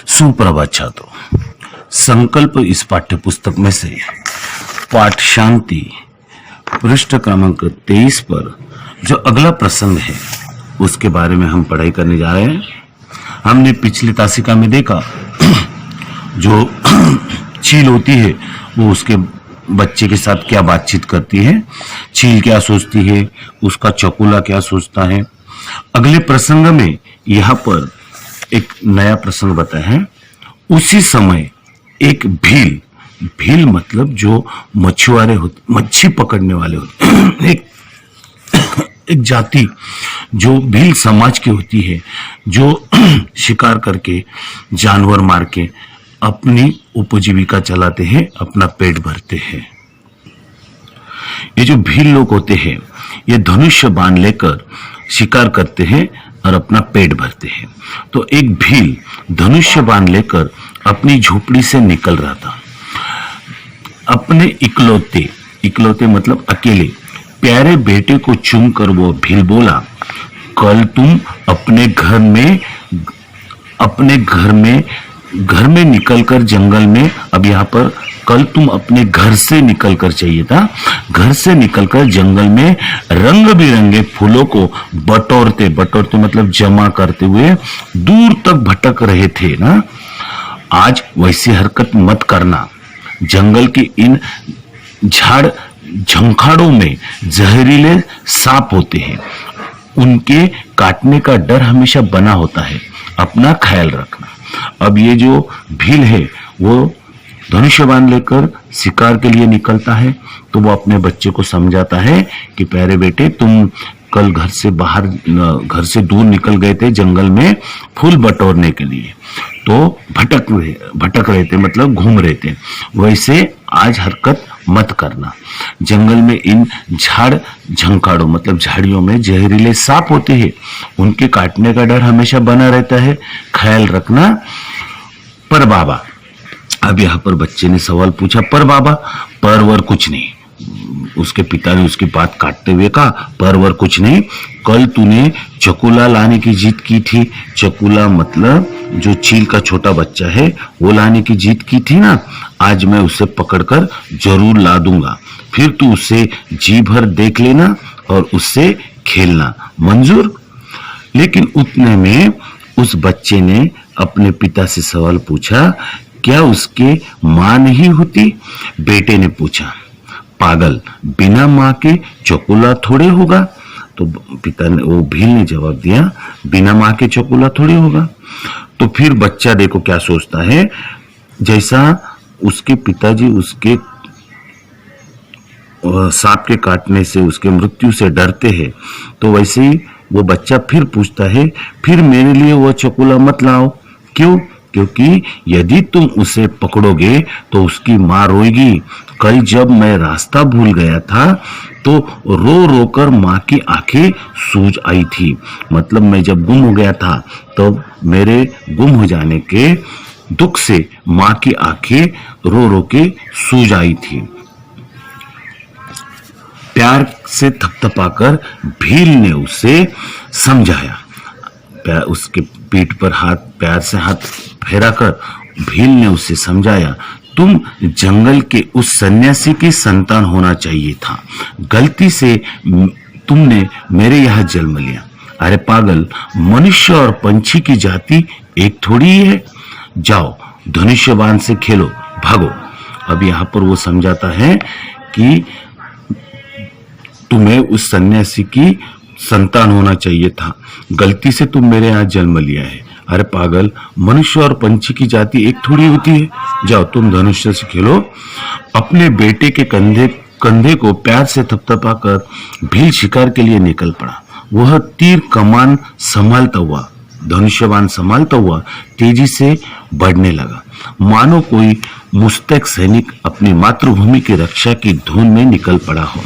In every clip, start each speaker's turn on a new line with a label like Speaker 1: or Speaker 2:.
Speaker 1: सुप्रभात छात्रों, संकल्प इस पाठ्य पुस्तक में से पाठ शांति पृष्ठ क्रमांक 23 पर जो अगला प्रसंग है उसके बारे में हम पढ़ाई करने जा रहे हैं। हमने पिछली तासिका में देखा जो चील होती है वो उसके बच्चे के साथ क्या बातचीत करती है, चील क्या सोचती है, उसका चकुला क्या सोचता है। अगले प्रसंग में यहाँ पर एक नया प्रसंग बताया है। उसी समय एक भील मतलब जो मछुआरे होते, मच्छी पकड़ने वाले होते एक जाति जो भील समाज की होती है, जो शिकार करके जानवर मार के अपनी उपजीविका चलाते हैं, अपना पेट भरते हैं। ये जो भील लोग होते हैं ये धनुष्य बाण लेकर शिकार करते हैं और अपना पेट भरते हैं। तो एक भील धनुष्य बाण लेकर अपनी झोपड़ी से निकल रहा था। अपने इकलौते मतलब अकेले प्यारे बेटे को चूमकर वो भील बोला, कल तुम अपने घर में निकलकर जंगल में, अब यहाँ पर कल तुम अपने घर से निकलकर चाहिए था, घर से निकलकर जंगल में रंग बिरंगे फूलों को बटोरते मतलब जमा करते हुए दूर तक भटक रहे थे ना। आज वैसी हरकत मत करना। जंगल के इन झाड़ झंखाड़ों में जहरीले सांप होते हैं, उनके काटने का डर हमेशा बना होता है, अपना ख्याल रखना। अब ये जो भील है वो धनुष्य बाण लेकर शिकार के लिए निकलता है, तो वो अपने बच्चे को समझाता है कि प्यारे बेटे तुम कल घर से दूर निकल गए थे जंगल में फूल बटोरने के लिए, तो भटक रहे थे मतलब घूम रहे थे, वैसे आज हरकत मत करना। जंगल में इन झाड़ झंखाड़ों मतलब झाड़ियों में जहरीले सांप होते हैं, उनके काटने का डर हमेशा बना रहता है, ख्याल रखना। पर बाबा, अब यहाँ पर बच्चे ने सवाल पूछा, पर बाबा परवर कुछ नहीं। उसके पिता ने उसकी बात काटते हुए कहा, परवर कुछ नहीं, कल तूने चकुला लाने की जिद की थी। चकुला मतलब जो चील का छोटा बच्चा है वो लाने की जिद की थी ना, आज मैं उसे पकड़कर जरूर ला दूंगा, फिर तू उसे जी भर देख लेना और उससे खेलना, मंजूर? लेकिन उतने में उस बच्चे ने अपने पिता से सवाल पूछा, क्या उसके मां नहीं होती? बेटे ने पूछा, पागल, बिना मां के चकुला थोड़े होगा? तो पिता ने, वो भील ने जवाब दिया, बिना मां के चकुला थोड़े होगा। तो फिर बच्चा देखो क्या सोचता है, जैसा उसके पिताजी उसके सांप के काटने से, उसके मृत्यु से डरते हैं, तो वैसे ही वो बच्चा फिर पूछता है, फिर मेरे लिए वो चकुला मत लाओ। क्यों? क्योंकि यदि तुम उसे पकड़ोगे तो उसकी मां रोएगी। कल जब मैं रास्ता भूल गया था तो रो रो कर मां की आंखें सूज आई थी। मतलब मैं जब गुम हो गया था तो मेरे गुम हो जाने के दुख से मां की आंखें रो रो के सूज आई थी। प्यार से थपथपाकर भील ने उसे समझाया। उसके पीठ पर प्यार से हाथ फेराकर भील ने उसे समझाया, तुम जंगल के उस सन्यासी की संतान होना चाहिए था, गलती से तुमने मेरे यहाँ जन्म लिया। अरे पागल, मनुष्य और पंछी की जाति एक थोड़ी ही है। जाओ धनुष्य बाण से खेलो, भागो। अब यहाँ पर वो समझाता है कि तुम्हें उस सन्यासी की संतान होना चाहिए था, गलती से तुम मेरे यहाँ जन्म लिया है। अरे पागल, मनुष्य और पंछी की जाति एक थोड़ी होती है। जाओ तुम धनुष्य से खेलो। अपने बेटे के कंधे को प्यार से थपथपाकर भील शिकार के लिए निकल पड़ा। वह तीर कमान संभालता हुआ, धनुष्य बाण संभालता हुआ तेजी से बढ़ने लगा, मानो कोई मुस्तैद सैनिक अपनी मातृभूमि की रक्षा की धुन में निकल पड़ा हो।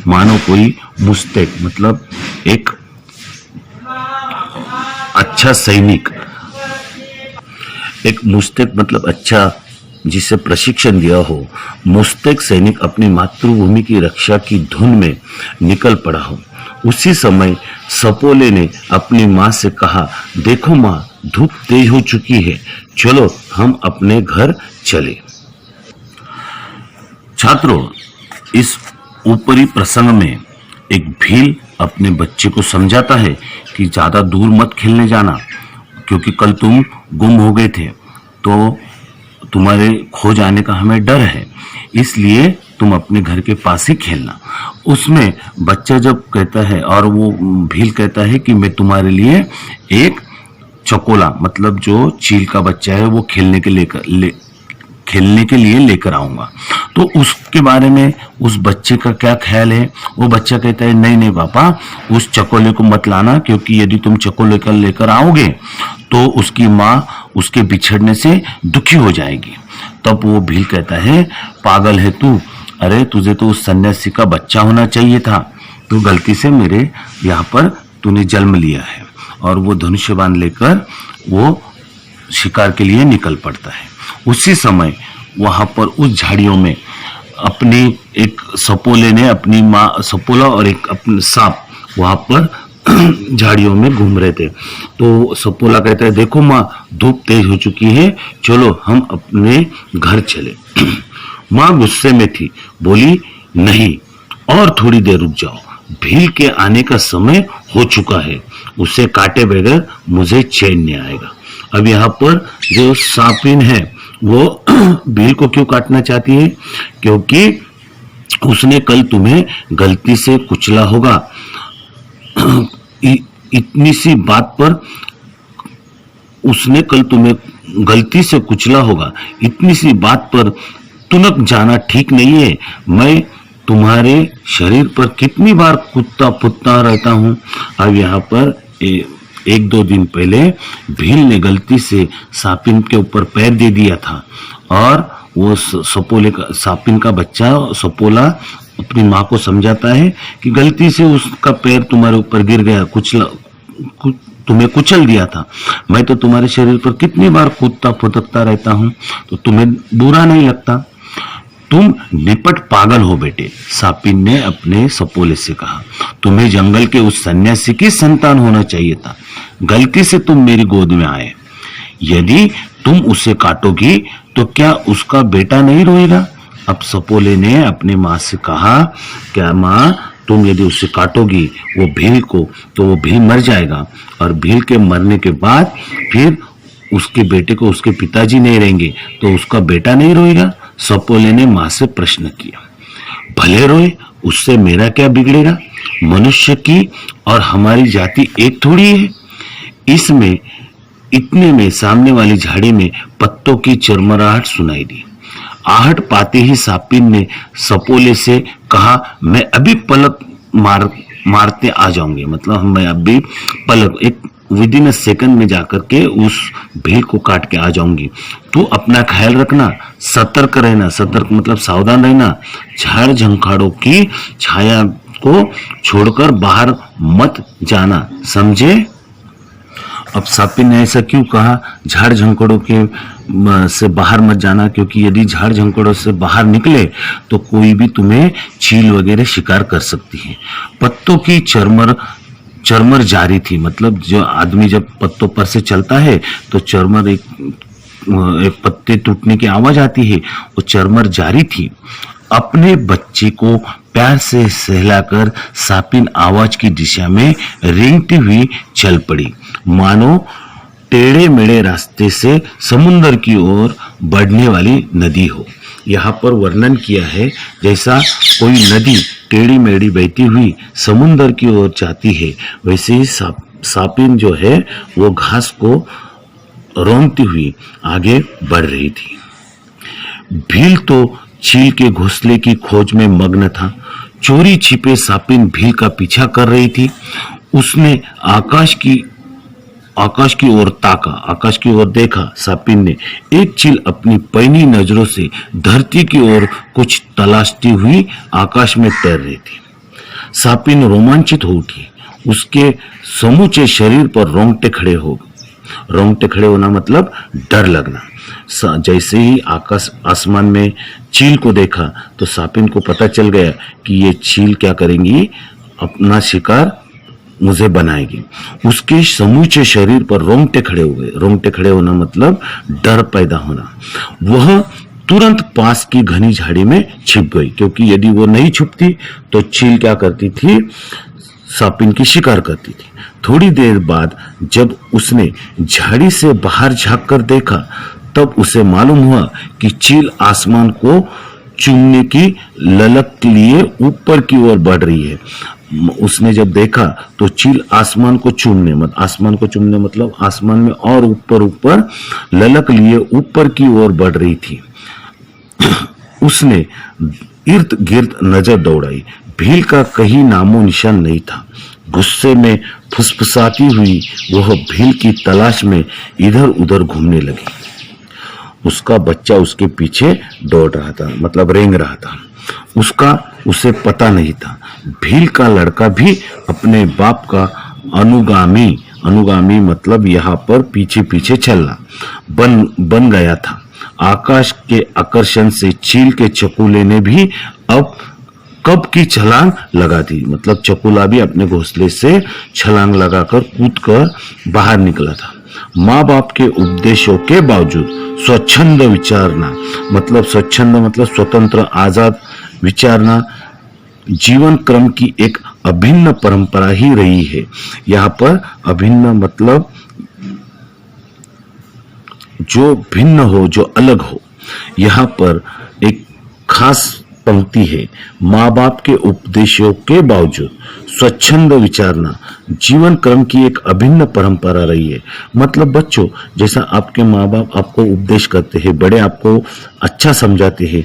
Speaker 1: मानो कोई मुस्तैद मतलब एक अच्छा सैनिक, एक मुस्तैद मतलब अच्छा जिसे प्रशिक्षण दिया हो, मुस्तैद सैनिक अपनी मातृभूमि की रक्षा की धुन में निकल पड़ा हो। उसी समय सपोले ने अपनी माँ से कहा, देखो माँ, धूप तेज हो चुकी है, चलो हम अपने घर चले। छात्रों, इस ऊपरी प्रसंग में एक भील अपने बच्चे को समझाता है कि ज्यादा दूर मत खेलने जाना, क्योंकि कल तुम गुम हो गए थे, तो तुम्हारे खो जाने का हमें डर है, इसलिए तुम अपने घर के पास ही खेलना। उसमें बच्चा जब कहता है और वो भील कहता है कि मैं तुम्हारे लिए एक चकोला, मतलब जो चील का बच्चा है, वो खेलने के लिए लेकर आऊंगा। तो उसके बारे में उस बच्चे का क्या ख्याल है? वो बच्चा कहता है नहीं नहीं पापा, उस चकोले को मत लाना, क्योंकि यदि तुम चकोले का लेकर आओगे तो उसकी माँ उसके बिछड़ने से दुखी हो जाएगी। तब वो भील कहता है पागल है तू, अरे तुझे तो उस सन्यासी का बच्चा होना चाहिए था, तो गलती से मेरे यहाँ पर तूने जन्म लिया है। और वो धनुष्य बाण लेकर वो शिकार के लिए निकल पड़ता है। उसी समय वहां पर उस झाड़ियों में अपनी एक सपोले ने अपनी माँ, सपोला और एक अपने सांप वहां पर झाड़ियों में घूम रहे थे। तो सपोला कहता है देखो माँ, धूप तेज हो चुकी है, चलो हम अपने घर चले। माँ गुस्से में थी, बोली नहीं, और थोड़ी देर रुक जाओ, भील के आने का समय हो चुका है, उसे काटे बगैर मुझे चैन नहीं आएगा। अब यहाँ पर जो सांपिन है वो भील को क्यों काटना चाहती है? क्योंकि उसने कल तुम्हें गलती से कुचला होगा। इतनी सी बात पर उसने कल तुम्हें गलती से कुचला होगा, इतनी सी बात पर तुनक जाना ठीक नहीं है। मैं तुम्हारे शरीर पर कितनी बार कुत्ता पुत्ता रहता हूं। अब यहाँ पर एक दो दिन पहले भील ने गलती से सांपिन के ऊपर पैर दे दिया था, और वो सपोले का, सांपिन का बच्चा सपोला अपनी माँ को समझाता है कि गलती से उसका पैर तुम्हारे ऊपर गिर गया, तुम्हें कुचल दिया था। मैं तो तुम्हारे शरीर पर कितनी बार कूदता फुदकता रहता हूँ, तो तुम्हें बुरा नहीं लगता? तुम निपट पागल हो बेटे, सांपिन ने अपने सपोले से कहा। तुम्हें जंगल के उस सन्यासी की संतान होना चाहिए था, गलती से तुम मेरी गोद में आए। यदि तुम उसे काटोगी तो क्या उसका बेटा नहीं रोएगा? अब सपोले ने अपने माँ से कहा, क्या माँ, तुम यदि उसे काटोगी वो भील को, तो वो भील मर जाएगा, और भील के मरने के बाद फिर उसके बेटे को उसके पिताजी नहीं रहेंगे, तो उसका बेटा नहीं रोएगा? सपोले ने माँ से प्रश्न किया। भले रोए, उससे मेरा क्या बिगड़ेगा? मनुष्य की और हमारी जाति एक थोड़ी है। इसमें इतने में सामने वाली झाड़ी में पत्तों की चरमराहट सुनाई दी। आहट पाते ही सांपिन ने सपोले से कहा, मैं अभी पलक मारते आ जाऊंगे, मतलब मैं अभी पलक एक विदिन अ सेकंड में जाकर के उस भील को काट के आ जाऊंगी। तू अपना ख्याल रखना, सतर्क रहना, सतर्क मतलब सावधान रहना, झाड़ झंखाड़ों की छाया को छोड़कर बाहर मत जाना, समझे? अब सांपिन ने ऐसा क्यों कहा, झाड़ झंकड़ों के से बाहर मत जाना? क्योंकि यदि झाड़ झंकड़ों से बाहर निकले तो कोई भी तुम्हें चील वगैरह शिकार कर सकती है। पत्तों की चरमर जारी थी, मतलब जो आदमी जब पत्तों पर से चलता है तो चरमर एक पत्ते टूटने की आवाज आती है, वो चरमर जारी थी। अपने बच्चे को प्यार से सहलाकर सांपिन आवाज की दिशा में रेंगती हुई चल पड़ी, मानो टेढ़े मेढ़े रास्ते से समुद्र की ओर बढ़ने वाली नदी हो। यहाँ पर वर्णन किया है जैसा कोई नदी टेढ़ी मेढ़ी बहती हुई समुद्र की ओर जाती है, वैसे ही सांपिन जो है वो घास को रोंगती हुई आगे बढ़ रही थी। भील तो चील के घोंसले की खोज में मग्न था। चोरी छिपे सांपिन भील का पीछा कर रही थी। उसने आकाश की ओर ताका, आकाश की ओर देखा। सांपिन ने एक चील अपनी पैनी नजरों से धरती की ओर कुछ तलाशती हुई आकाश में तैर रही थी। सांपिन रोमांचित हो उठी, उसके समूचे शरीर पर रोंगटे खड़े होना मतलब डर लगना। जैसे ही आसमान में चील को देखा तो सांपिन को पता चल गया कि ये चील क्या करेंगी, अपना शिकार मुझे बनाएगी। उसके समूचे शरीर पर रोंगटे खड़े हुए। रोंगटे खड़े होना मतलब डर पैदा होना। वह तुरंत पास की घनी झाड़ी में छिप गई, क्योंकि यदि वो नहीं छुपती तो चील क्या करती थी, सापिन की शिकार करती थी। थोड़ी देर बाद जब उसने झाड़ी से बाहर झांक कर देखा, तब उसे मालूम हुआ कि चील आसमान को चूमने की ललक लिए ऊपर की ओर बढ़ रही है। उसने जब देखा तो चील आसमान को चूमने मतलब आसमान में और ऊपर ऊपर ललक लिए ऊपर की ओर बढ़ रही थी। उसने इर्द गिर्द नजर दौड़ाई। भील का कहीं नामो निशान नहीं था। गुस्से में फुसफुसाती हुई वह भील की तलाश में इधर उधर घूमने लगी। उसका बच्चा उसके पीछे दौड़ रहा था, मतलब रेंग रहा था। उसे पता नहीं था भील का लड़का भी अपने बाप का अनुगामी मतलब यहाँ पर पीछे पीछे चलना बन गया था। आकाश के आकर्षण से चील के चकुले ने भी अब कब की छलांग लगा दी, मतलब चकुला भी अपने घोंसले से छलांग लगाकर कूदकर बाहर निकला था। माँ बाप के उपदेशों के बावजूद स्वच्छंद विचारना मतलब स्वतंत्र आजाद विचारना जीवन क्रम की एक अभिन्न परंपरा ही रही है। यहाँ पर अभिन्न मतलब जो भिन्न हो, जो अलग हो। यहाँ पर एक खास पंक्ति है, माँ बाप के उपदेशों के बावजूद स्वच्छंद विचारना जीवन क्रम की एक अभिन्न परंपरा रही है। मतलब बच्चों, जैसा आपके माँ बाप आपको उपदेश करते हैं, बड़े आपको अच्छा समझाते हैं,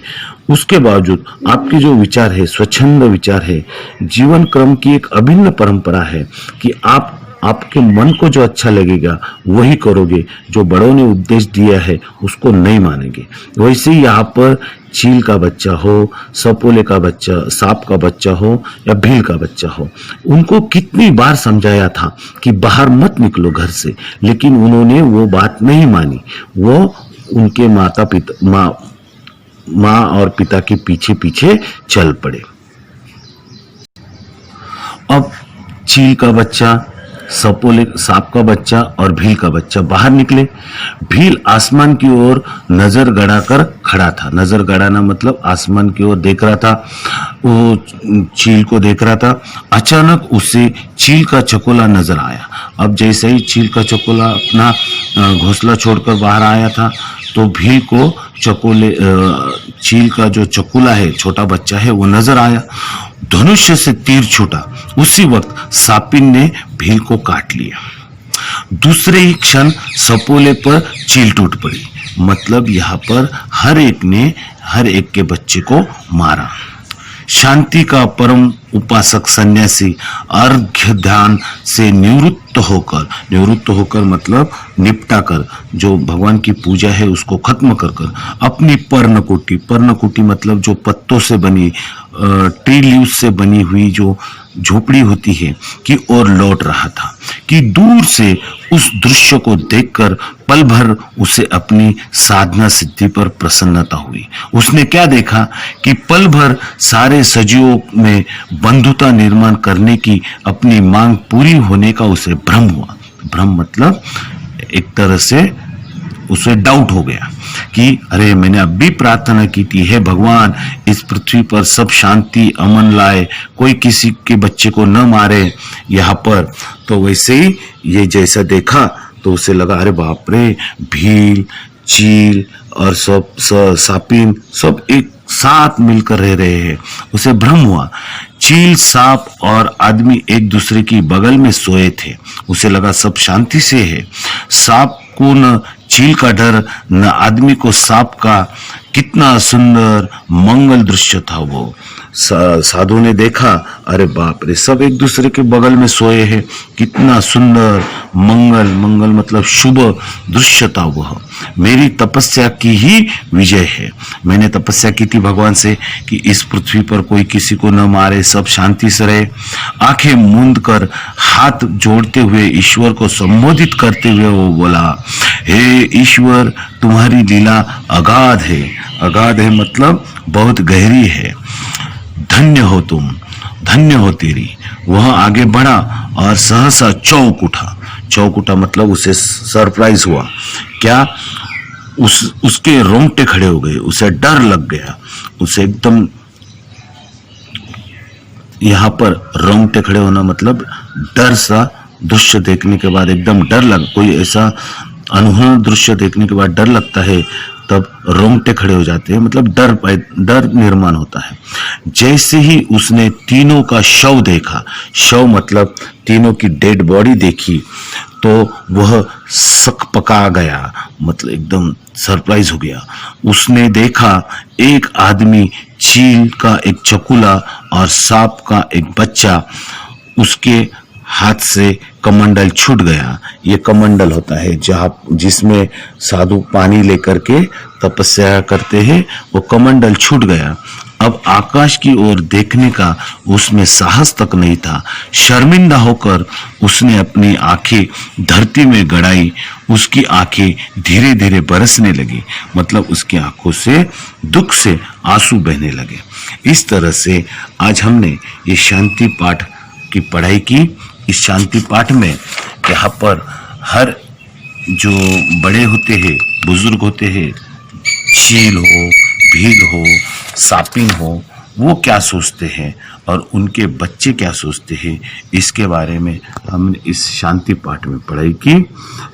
Speaker 1: उसके बावजूद आपके जो विचार है, स्वच्छंद विचार है, जीवन क्रम की एक अभिन्न परंपरा है कि आपके मन को जो अच्छा लगेगा वही करोगे, जो बड़ों ने उपदेश दिया है उसको नहीं मानेंगे। वैसे ही यहाँ पर चील का बच्चा हो, सपोले का बच्चा, सांप का बच्चा हो या भील का बच्चा हो, उनको कितनी बार समझाया था कि बाहर मत निकलो घर से, लेकिन उन्होंने वो बात नहीं मानी। वो उनके माँ और पिता के पीछे पीछे चल पड़े। अब चील का बच्चा, सांप का बच्चा और भील का बच्चा बाहर निकले। भील आसमान की ओर नजर गड़ाकर खड़ा था। नजर गड़ाना मतलब आसमान की ओर देख रहा था, वो चील को देख रहा था। अचानक उसे चील का चकोला नजर आया। अब जैसे ही चील का चकोला अपना घोंसला छोड़कर बाहर आया था तो भील को चील का जो चकोला है, छोटा बच्चा है, वो नजर आया। धनुष्य से तीर छूटा। उसी वक्त सापिन ने भील को काट लिया। दूसरे ही क्षण सपोले पर चील टूट पड़ी। मतलब यहाँ पर हर एक के बच्चे को मारा। शांति का परम उपासक सन्यासी अर्घ्य ध्यान से निवृत्त होकर मतलब निपटा कर, जो भगवान की पूजा है उसको खत्म कर अपनी पर्णकुटी मतलब जो पत्तों से बनी, ट्री लीव्स से बनी हुई जो झोपड़ी होती है की ओर लौट रहा था कि दूर से उस दृश्य को देखकर पल भर उसे अपनी साधना सिद्धि पर प्रसन्नता हुई। उसने क्या देखा कि पल भर सारे सजीवों में बंधुता निर्माण करने की अपनी मांग पूरी होने का उसे भ्रम हुआ। भ्रम मतलब एक तरह से उसे डाउट हो गया कि अरे मैंने अभी प्रार्थना की थी, हे भगवान इस पृथ्वी पर सब शांति अमन लाए, कोई किसी के बच्चे को न मारे यहाँ पर। तो वैसे ही ये जैसा देखा तो उसे लगा अरे बाप रे, भील, चील और सब सापिन सब एक साथ मिलकर रह रहे हैं। उसे भ्रम हुआ। चील, सांप और आदमी एक दूसरे की बगल में सोए थे। उसे लगा सब शांति से है। सांप को न चील का डर न आदमी को सांप का। कितना सुंदर मंगल दृश्य था वो। साधु ने देखा अरे बाप रे, सब एक दूसरे के बगल में सोए हैं, कितना सुंदर मंगल मतलब शुभ दृश्य था वह। मेरी तपस्या की ही विजय है। मैंने तपस्या की थी भगवान से कि इस पृथ्वी पर कोई किसी को न मारे, सब शांति से रहे। आंखें मूंद कर हाथ जोड़ते हुए ईश्वर को संबोधित करते हुए वो बोला, हे ईश्वर, तुम्हारी लीला अगाध है। अगाध है मतलब बहुत गहरी है। धन्य हो तुम। धन्य हो तेरी। वह आगे बढ़ा और सहसा चौंक उठा। चौंक उठा मतलब उसे सरप्राइज हुआ। क्या? उसके रोंगटे खड़े हो गए, उसे डर लग गया, उसे एकदम, यहाँ पर रोंगटे खड़े होना मतलब डर सा दृश्य देखने के बाद एकदम डर लग, कोई ऐसा अनूठा दृश्य देखने के बाद डर लगता है तब रोंगटे खड़े हो जाते हैं, मतलब डर निर्माण होता है। जैसे ही उसने तीनों का शव देखा, शव मतलब तीनों की डेड बॉडी देखी, तो वह सकपका गया, मतलब एकदम सरप्राइज हो गया। उसने देखा एक आदमी, चील का एक चकुला और सांप का एक बच्चा, उसके हाथ से कमंडल छूट गया। ये कमंडल होता है जिसमें साधु पानी लेकर के तपस्या करते हैं, वो कमंडल छूट गया। अब आकाश की ओर देखने का उसमें साहस तक नहीं था। शर्मिंदा होकर उसने अपनी आंखें धरती में गड़ाई। उसकी आंखें धीरे धीरे बरसने लगी, मतलब उसकी आंखों से दुख से आंसू बहने लगे। इस तरह से आज हमने ये शांति पाठ की पढ़ाई की। इस शांति पाठ में यहाँ पर हर जो बड़े होते हैं, बुजुर्ग होते हैं, चील हो, भील हो, सापिन हो, वो क्या सोचते हैं और उनके बच्चे क्या सोचते हैं, इसके बारे में हमने इस शांति पाठ में पढ़ाई की।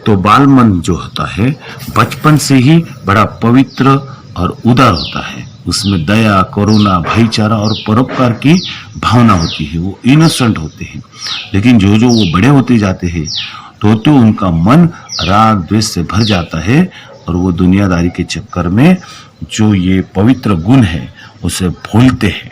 Speaker 1: तो बाल मन जो होता है बचपन से ही बड़ा पवित्र और उदार होता है। उसमें दया, करुणा, भाईचारा और परोपकार की भावना होती है। वो इनोसेंट होते हैं। लेकिन जो जो वो बड़े होते जाते हैं तो उनका मन राग द्वेष से भर जाता है और वो दुनियादारी के चक्कर में जो ये पवित्र गुण है उसे भूलते हैं।